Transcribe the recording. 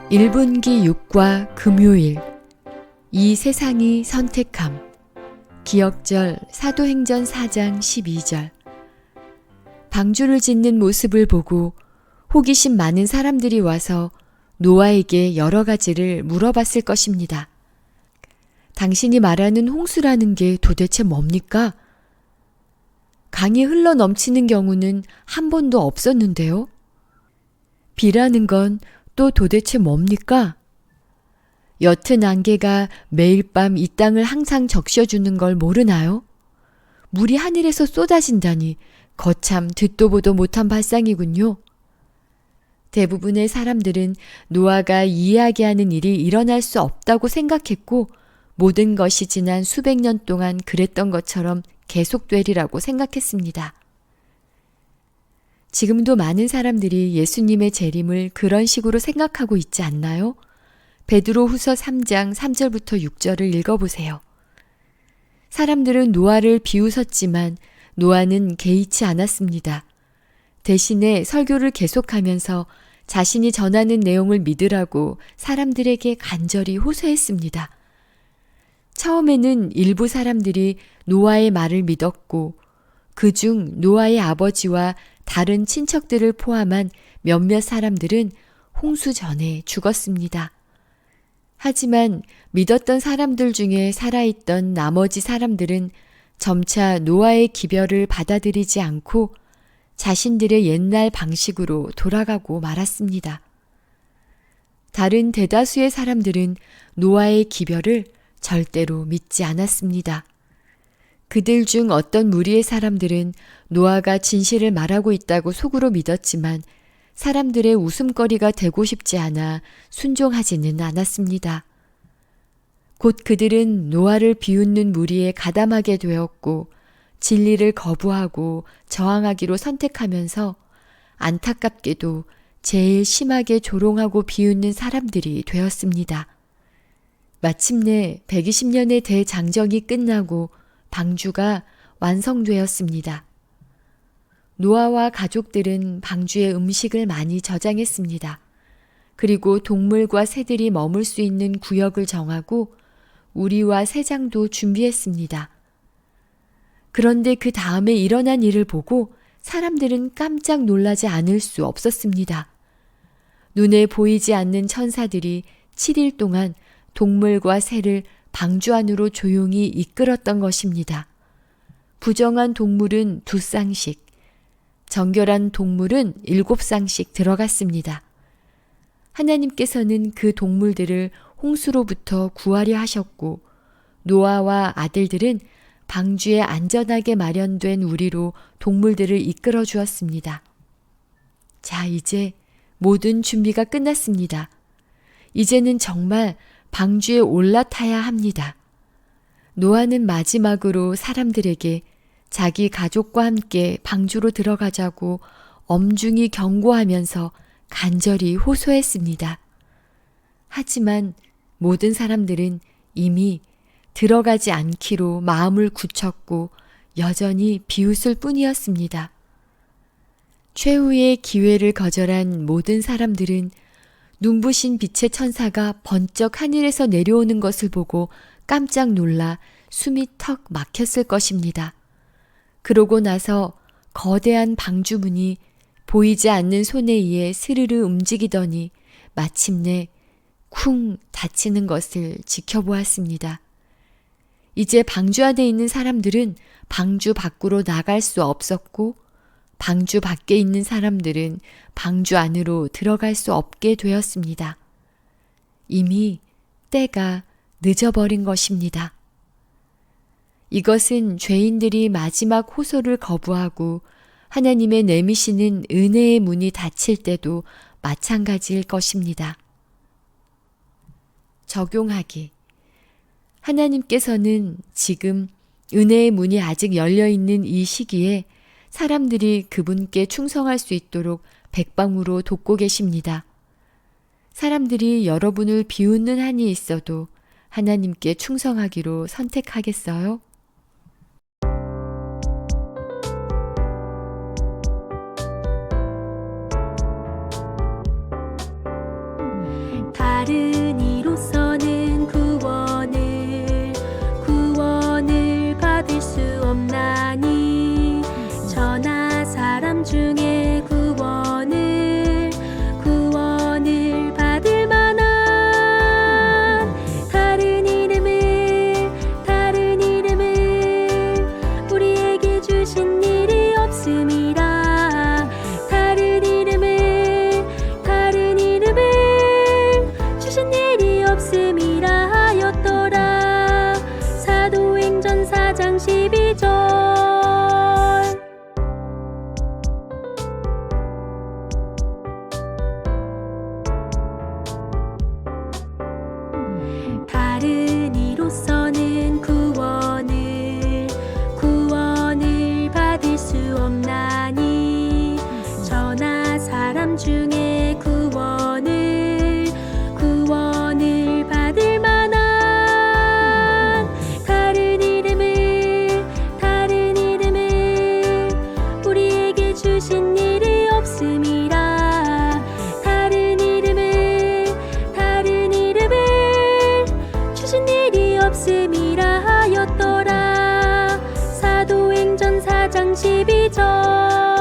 1분기 6과 금요일 이 세상이 선택함 기억절 사도행전 4장 12절 방주를 짓는 모습을 보고 호기심 많은 사람들이 와서 노아에게 여러 가지를 물어봤을 것입니다. 당신이 말하는 홍수라는 게 도대체 뭡니까? 강이 흘러 넘치는 경우는 한 번도 없었는데요. 비라는 건 또 도대체 뭡니까? 옅은 안개가 매일 밤 이 땅을 항상 적셔주는 걸 모르나요? 물이 하늘에서 쏟아진다니 거참 듣도 보도 못한 발상이군요. 대부분의 사람들은 노아가 이해하게 하는 일이 일어날 수 없다고 생각했고 모든 것이 지난 수백 년 동안 그랬던 것처럼 계속되리라고 생각했습니다. 지금도 많은 사람들이 예수님의 재림을 그런 식으로 생각하고 있지 않나요? 베드로후서 3장 3절부터 6절을 읽어보세요. 사람들은 노아를 비웃었지만 노아는 개의치 않았습니다. 대신에 설교를 계속하면서 자신이 전하는 내용을 믿으라고 사람들에게 간절히 호소했습니다. 처음에는 일부 사람들이 노아의 말을 믿었고 그중 노아의 아버지와 다른 친척들을 포함한 몇몇 사람들은 홍수 전에 죽었습니다. 하지만 믿었던 사람들 중에 살아있던 나머지 사람들은 점차 노아의 기별을 받아들이지 않고 자신들의 옛날 방식으로 돌아가고 말았습니다. 다른 대다수의 사람들은 노아의 기별을 절대로 믿지 않았습니다. 그들 중 어떤 무리의 사람들은 노아가 진실을 말하고 있다고 속으로 믿었지만 사람들의 웃음거리가 되고 싶지 않아 순종하지는 않았습니다. 곧 그들은 노아를 비웃는 무리에 가담하게 되었고 진리를 거부하고 저항하기로 선택하면서 안타깝게도 제일 심하게 조롱하고 비웃는 사람들이 되었습니다. 마침내 120년의 대장정이 끝나고 방주가 완성되었습니다. 노아와 가족들은 방주에 음식을 많이 저장했습니다. 그리고 동물과 새들이 머물 수 있는 구역을 정하고 우리와 새장도 준비했습니다. 그런데 그 다음에 일어난 일을 보고 사람들은 깜짝 놀라지 않을 수 없었습니다. 눈에 보이지 않는 천사들이 7일 동안 동물과 새를 방주 안으로 조용히 이끌었던 것입니다. 부정한 동물은 2쌍씩, 정결한 동물은 7쌍씩 들어갔습니다. 하나님께서는 그 동물들을 홍수로부터 구하려 하셨고 노아와 아들들은 방주에 안전하게 마련된 우리로 동물들을 이끌어 주었습니다. 자, 이제 모든 준비가 끝났습니다. 이제는 정말 방주에 올라타야 합니다. 노아는 마지막으로 사람들에게 자기 가족과 함께 방주로 들어가자고 엄중히 경고하면서 간절히 호소했습니다. 하지만 모든 사람들은 이미 들어가지 않기로 마음을 굳혔고 여전히 비웃을 뿐이었습니다. 최후의 기회를 거절한 모든 사람들은 눈부신 빛의 천사가 번쩍 하늘에서 내려오는 것을 보고 깜짝 놀라 숨이 턱 막혔을 것입니다. 그러고 나서 거대한 방주문이 보이지 않는 손에 의해 스르르 움직이더니 마침내 쿵 닫히는 것을 지켜보았습니다. 이제 방주 안에 있는 사람들은 방주 밖으로 나갈 수 없었고 방주 밖에 있는 사람들은 방주 안으로 들어갈 수 없게 되었습니다. 이미 때가 늦어버린 것입니다. 이것은 죄인들이 마지막 호소를 거부하고 하나님의 내미시는 은혜의 문이 닫힐 때도 마찬가지일 것입니다. 적용하기. 하나님께서는 지금 은혜의 문이 아직 열려있는 이 시기에 사람들이 그분께 충성할 수 있도록 백방으로 돕고 계십니다. 사람들이 여러분을 비웃는 한이 있어도 하나님께 충성하기로 선택하겠어요? 다 다른 이로서는 구원을 받을 수 없나니 저나 사람 중에 구원을 받을 만한 다른 이름을 우리에게 주신 일이 없음이라. 다른 이름을 주신 일이 없음이라 하였더라. 사도행전 4장 12절. 다른 이로서는 구원을 받을 수 없나니 저나 사람 중에 구원을 받을 만한 다른 이름을 우리에게 주신 일이 없음이라. 다른 이름을 주신 일이 없음이라 하였더라. 사도행전 4장 12절.